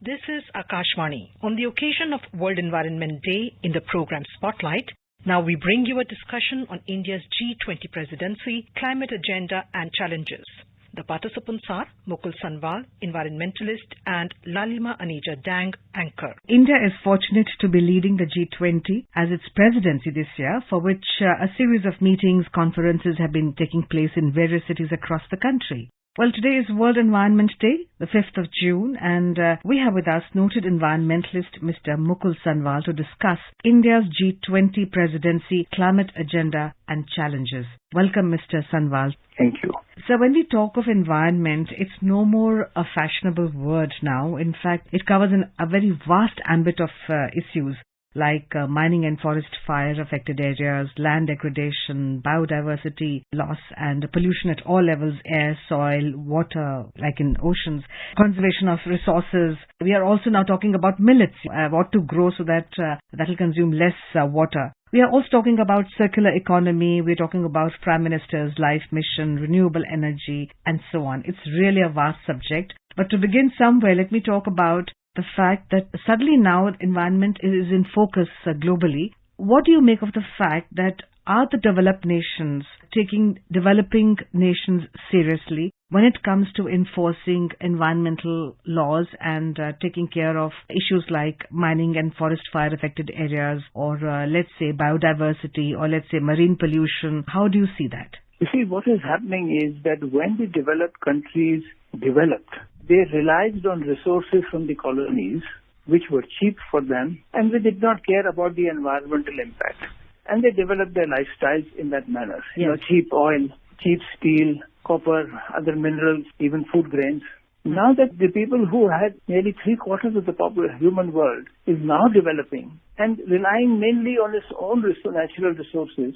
This is Akashvani. On the occasion of World Environment Day in the program Spotlight, now we bring you a discussion on India's G20 Presidency, climate agenda and challenges. The participants are Mukul Sanwal, environmentalist, and Lalima Anija Dang, anchor. India is fortunate to be leading the G20 as its presidency this year, for which a series of meetings, conferences have been taking place in various cities across the country. Well, today is World Environment Day, the 5th of June, and we have with us noted environmentalist Mr. Mukul Sanwal to discuss India's G20 presidency, climate agenda and challenges. Welcome, Mr. Sanwal. Thank you. So when we talk of environment, it's no more a fashionable word now. In fact, it covers a very vast ambit of issues like mining and forest fire-affected areas, land degradation, biodiversity loss and pollution at all levels, air, soil, water, like in oceans, conservation of resources. We are also now talking about millets, what to grow so that that will consume less water. We are also talking about circular economy. We're talking about Prime Minister's life mission, renewable energy, and so on. It's really a vast subject. But to begin somewhere, let me talk about the fact that suddenly now environment is in focus globally. What do you make of the fact that are the developed nations taking developing nations seriously when it comes to enforcing environmental laws and taking care of issues like mining and forest fire affected areas or let's say biodiversity or let's say marine pollution? How do you see that? You see, what is happening is that when the developed countries developed, they relied on resources from the colonies which were cheap for them and they did not care about the environmental impact. And they developed their lifestyles in that manner. Yes. You know, cheap oil, cheap steel, copper, other minerals, even food grains. Now that the people who had nearly 3/4 of the human world is now developing and relying mainly on its own natural resources,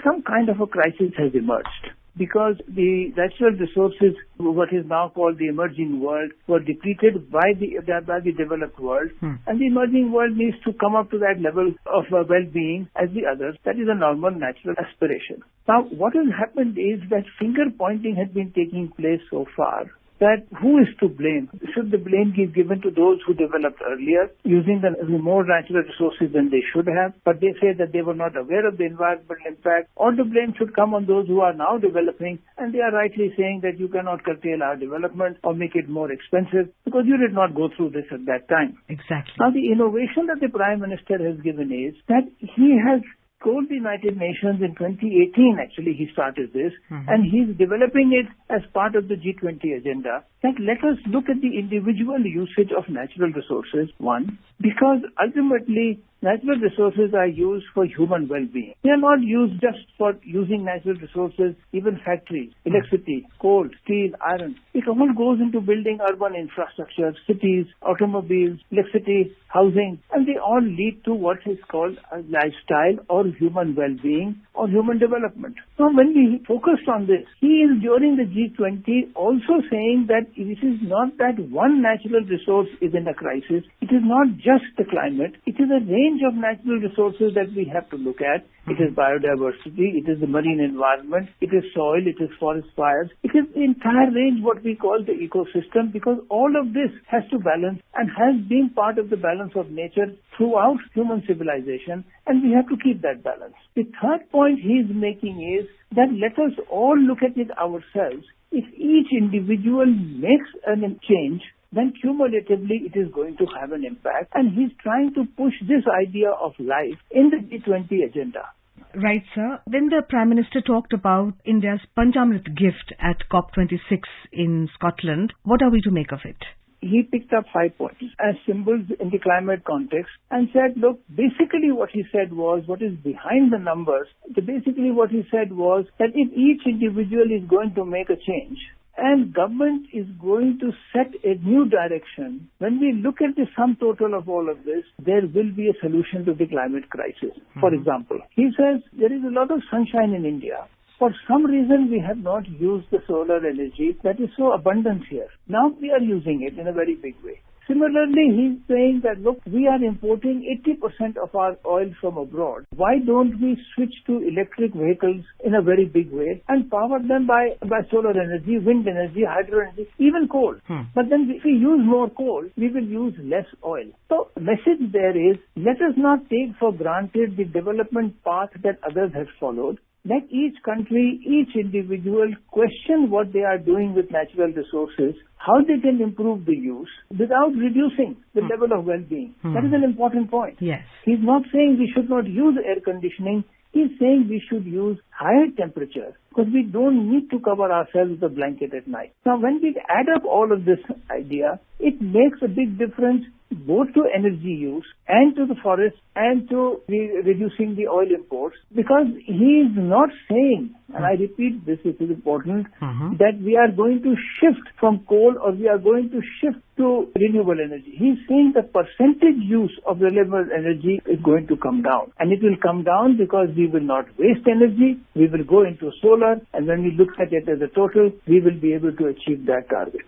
some kind of a crisis has emerged. Because the natural resources, what is now called the emerging world, were depleted by the developed world. And the emerging world needs to come up to that level of well-being as the others. That is a normal, natural aspiration. Now, what has happened is that finger-pointing has been taking place so far. That who is to blame? Should the blame be given to those who developed earlier, using the more natural resources than they should have, but they say that they were not aware of the environmental impact, or the blame should come on those who are now developing, and they are rightly saying that you cannot curtail our development or make it more expensive because you did not go through this at that time. Exactly. Now, the innovation that the Prime Minister has given is that he has told the United Nations in 2018, actually he started this, and he's developing it as part of the G20 agenda, that let us look at the individual usage of natural resources, one, because ultimately natural resources are used for human well-being. They are not used just for using natural resources, even factories, electricity, coal, steel, iron. It all goes into building urban infrastructure, cities, automobiles, electricity, housing, and they all lead to what is called a lifestyle or human well-being or human development. Now, when we focused on this, he is during the G20 also saying that this is not that one natural resource is in a crisis. It is not just the climate. It is a range of natural resources that we have to look at. It is biodiversity, it is the marine environment, it is soil, it is forest fires. It is the entire range what we call the ecosystem, because all of this has to balance and has been part of the balance of nature throughout human civilization, and we have to keep that balance. The third point he is making is that let us all look at it ourselves. If each individual makes a change, then cumulatively it is going to have an impact. And he's trying to push this idea of life in the G20 agenda. Right, sir. When the Prime Minister talked about India's Panchamrit gift at COP26 in Scotland, what are we to make of it? He picked up 5 points as symbols in the climate context and said, look, basically what he said was, what is behind the numbers, basically what he said was that if each individual is going to make a change, and government is going to set a new direction, when we look at the sum total of all of this, there will be a solution to the climate crisis. For example, he says there is a lot of sunshine in India. For some reason, we have not used the solar energy that is so abundant here. Now we are using it in a very big way. Similarly, he's saying that, look, we are importing 80% of our oil from abroad. Why don't we switch to electric vehicles in a very big way and power them by solar energy, wind energy, hydro energy, even coal? But then if we use more coal, we will use less oil. So the message there is, let us not take for granted the development path that others have followed. Let each country, each individual question what they are doing with natural resources, how they can improve the use without reducing the level of well-being. That is an important point. Yes. He's not saying we should not use air conditioning. He's saying we should use higher temperature because we don't need to cover ourselves with a blanket at night. Now, when we add up all of this idea, it makes a big difference both to energy use and to the forest and to reducing the oil imports, because he is not saying, and I repeat this, it is important, that we are going to shift from coal or we are going to shift to renewable energy. He is saying the percentage use of renewable energy is going to come down, and it will come down because we will not waste energy, we will go into solar, and when we look at it as a total, we will be able to achieve that target.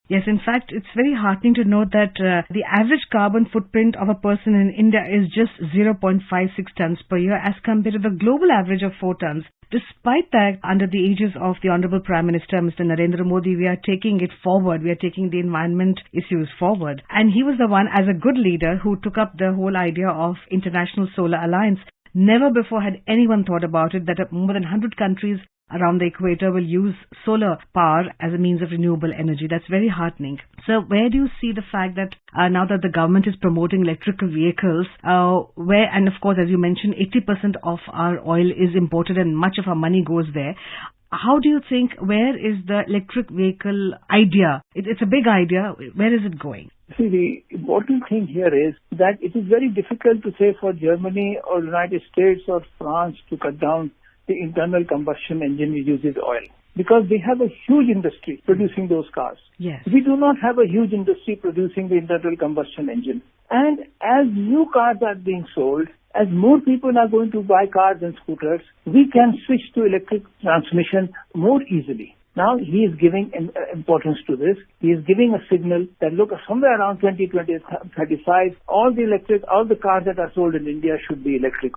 Yes, in fact, it's very heartening to note that the average carbon footprint of a person in India is just 0.56 tons per year as compared to the global average of 4 tons. Despite that, under the aegis of the Honorable Prime Minister, Mr. Narendra Modi, we are taking it forward. We are taking the environment issues forward. And he was the one, as a good leader, who took up the whole idea of International Solar Alliance. Never before had anyone thought about it that more than 100 countries around the equator will use solar power as a means of renewable energy. That's very heartening. So where do you see the fact that now that the government is promoting electrical vehicles, where, and of course, as you mentioned, 80% of our oil is imported and much of our money goes there. How do you think, where is the electric vehicle idea? It's a big idea. Where is it going? See, the important thing here is that it is very difficult to say for Germany or United States or France to cut down the internal combustion engine which uses oil, because they have a huge industry producing those cars. Yes. We do not have a huge industry producing the internal combustion engine. And as new cars are being sold, as more people are going to buy cars and scooters, we can switch to electric transmission more easily. Now, he is giving importance to this. He is giving a signal that, look, somewhere around 2035, all the cars that are sold in India should be electric,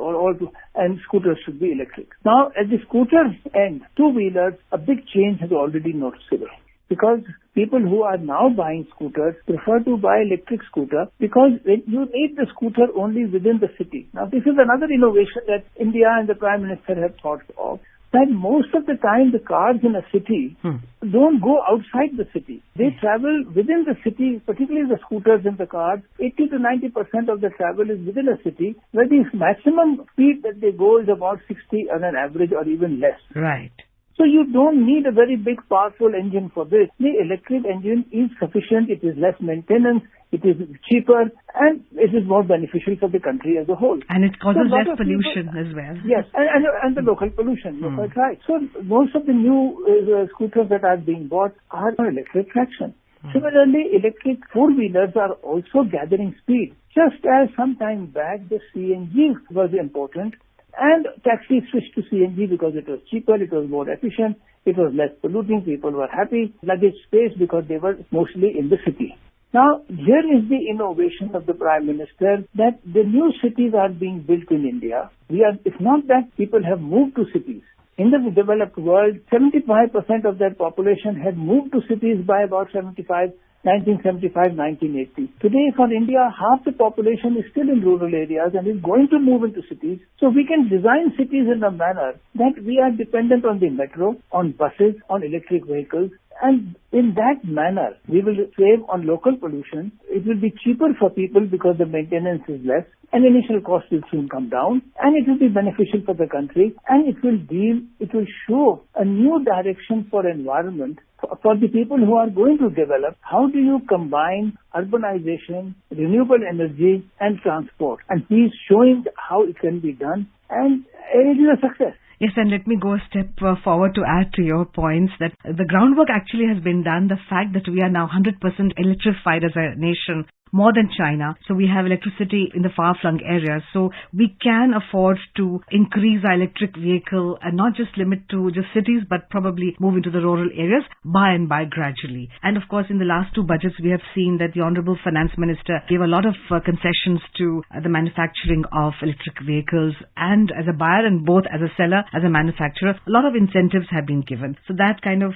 and scooters should be electric. Now, at the scooter end, two-wheelers, a big change has already noticeable. Because people who are now buying scooters prefer to buy electric scooter because you need the scooter only within the city. Now, this is another innovation that India and the Prime Minister have thought of. That most of the time the cars in a city don't go outside the city. They travel within the city, particularly the scooters and the cars. 80 to 90% of the travel is within a city, where the maximum speed that they go is about 60 on an average or even less. Right. So you don't need a very big, powerful engine for this. The electric engine is sufficient. It is less maintenance. It is cheaper, and it is more beneficial for the country as a whole. And it causes less pollution as well. Yes, and the local pollution. You're quite right. So most of the new scooters that are being bought are on electric traction. Similarly, electric four-wheelers are also gathering speed. Just as some time back, the CNG was important, and taxis switched to CNG because it was cheaper, it was more efficient, it was less polluting, people were happy, luggage space because they were mostly in the city. Now, here is the innovation of the Prime Minister, that the new cities are being built in India. It's not that people have moved to cities. In the developed world, 75% of their population had moved to cities by about 1975, 1980. Today, for India, half the population is still in rural areas and is going to move into cities. So we can design cities in a manner that we are dependent on the metro, on buses, on electric vehicles. And in that manner, we will save on local pollution. It will be cheaper for people because the maintenance is less, and initial cost will soon come down, and it will be beneficial for the country, and it will show a new direction for environment for the people who are going to develop. How do you combine urbanization, renewable energy, and transport? And he is showing how it can be done, and it is a success. Yes, and let me go a step forward to add to your points that the groundwork actually has been done. The fact that we are now 100% electrified as a nation more than China. So we have electricity in the far-flung areas. So we can afford to increase our electric vehicle and not just limit to just cities, but probably move into the rural areas by and by gradually. And of course, in the last two budgets, we have seen that the Honorable Finance Minister gave a lot of concessions to the manufacturing of electric vehicles, and as a buyer and both as a seller, as a manufacturer, a lot of incentives have been given. So that kind of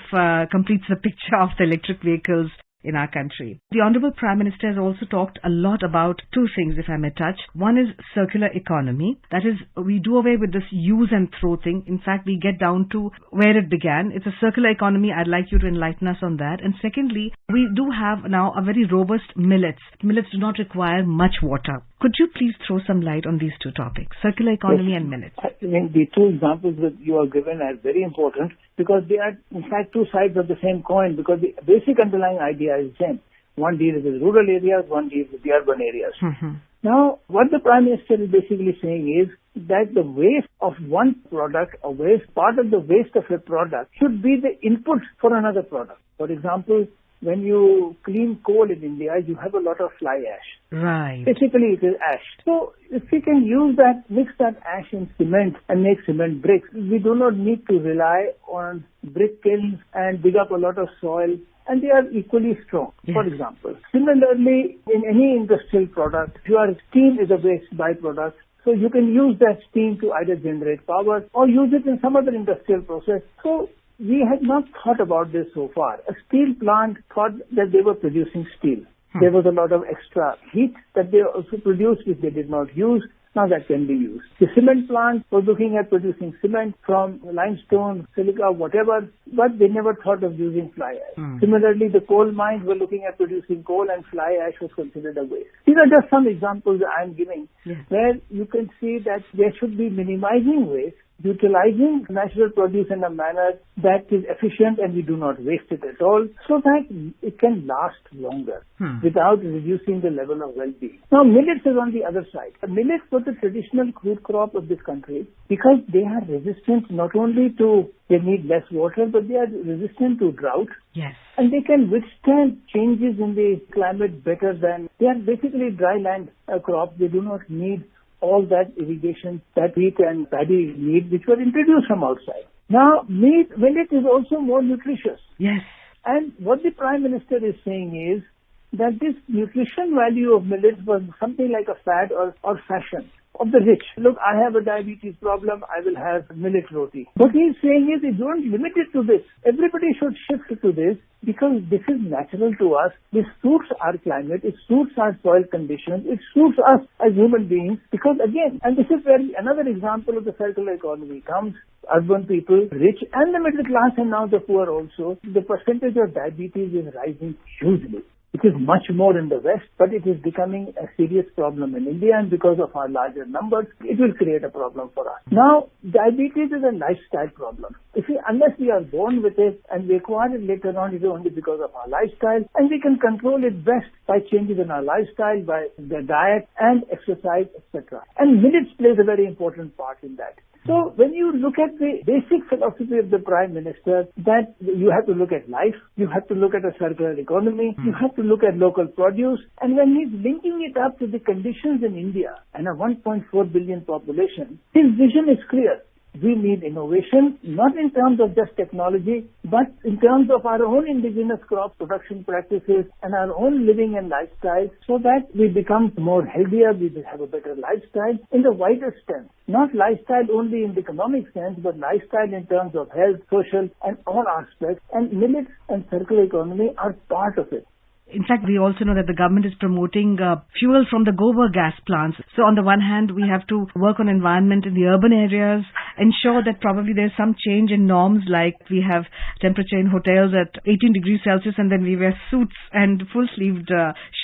completes the picture of the electric vehicles in our country. The Honorable Prime Minister has also talked a lot about two things, if I may touch. One is circular economy. That is, we do away with this use and throw thing. In fact, we get down to where it began. It's a circular economy. I'd like you to enlighten us on that. And secondly, we do have now a very robust millets. Millets do not require much water. Could you please throw some light on these two topics, circular economy and millets? I mean, the two examples that you are given are very important because they are, in fact, two sides of the same coin, because the basic underlying idea is the same. One deals with rural areas, one deals with the urban areas. Now, what the Prime Minister is basically saying is that the waste of one product or part of the waste of a product should be the input for another product. For example, when you clean coal in India, you have a lot of fly ash. Right. Basically, it is ash. So, if we can use that, mix that ash in cement and make cement bricks, we do not need to rely on brick kilns and dig up a lot of soil, and they are equally strong, for example. Similarly, in any industrial product, steam is a waste byproduct. So you can use that steam to either generate power or use it in some other industrial process. So we had not thought about this so far. A steel plant thought that they were producing steel. There was a lot of extra heat that they also produced, which they did not use. Now that can be used. The cement plant was looking at producing cement from limestone, silica, whatever, but they never thought of using fly ash. Similarly, the coal mines were looking at producing coal, and fly ash was considered a waste. These are just some examples that I am giving where you can see that there should be minimizing waste, utilizing natural produce in a manner that is efficient and we do not waste it at all, so that it can last longer without reducing the level of well-being. Now, millets is on the other side. Millets were the traditional crude crop of this country because they are resistant not only to, they need less water, but they are resistant to drought. Yes. And they can withstand changes in the climate better than, they are basically dry land crops. They do not need all that irrigation that wheat and paddy need, which were introduced from outside. Now, millet is also more nutritious. Yes. And what the Prime Minister is saying is that this nutrition value of millet was something like a fad or fashion of the rich. Look, I have a diabetes problem, I will have millet roti. What he is saying is, don't limit it to this. Everybody should shift to this because this is natural to us. This suits our climate, it suits our soil conditions, it suits us as human beings. Because again, and this is where another example of the circular economy comes, urban people, rich and the middle class and now the poor also, the percentage of diabetes is rising hugely. It is much more in the West, but it is becoming a serious problem in India, and because of our larger numbers, it will create a problem for us. Now, diabetes is a lifestyle problem. Unless we are born with it and we acquire it later on, it is only because of our lifestyle, and we can control it best by changes in our lifestyle, by the diet and exercise, etc. And millets plays a very important part in that. So when you look at the basic philosophy of the Prime Minister, that you have to look at life, you have to look at a circular economy, you have to look at local produce, and when he's linking it up to the conditions in India and a 1.4 billion population, his vision is clear. We need innovation, not in terms of just technology, but in terms of our own indigenous crop production practices and our own living and lifestyle, so that we become more healthier, we will have a better lifestyle in the wider sense. Not lifestyle only in the economic sense, but lifestyle in terms of health, social, and all aspects. And millets and circular economy are part of it. In fact, we also know that the government is promoting fuel from the gobar gas plants. So on the one hand, we have to work on environment in the urban areas, ensure that probably there's some change in norms, like we have temperature in hotels at 18 degrees Celsius and then we wear suits and full-sleeved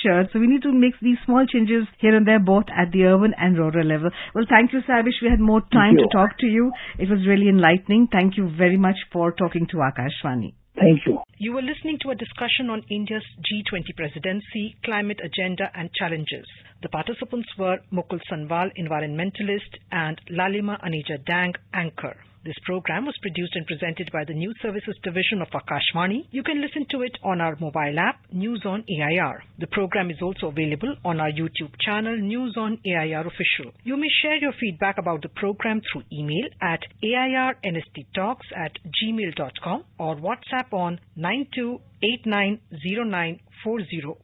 shirts. So we need to make these small changes here and there, both at the urban and rural level. Well, thank you, sir. I wish we had more time to talk to you. It was really enlightening. Thank you very much for talking to Akashvani. Thank you. You were listening to a discussion on India's G20 Presidency, climate agenda and challenges. The participants were Mukul Sanwal, environmentalist, and Lalima Anija Dang, anchor. This program was produced and presented by the News Services Division of Akashvani. You can listen to it on our mobile app, News on AIR. The program is also available on our YouTube channel, News on AIR Official. You may share your feedback about the program through email at airnsttalks@gmail.com or WhatsApp on 9289094044.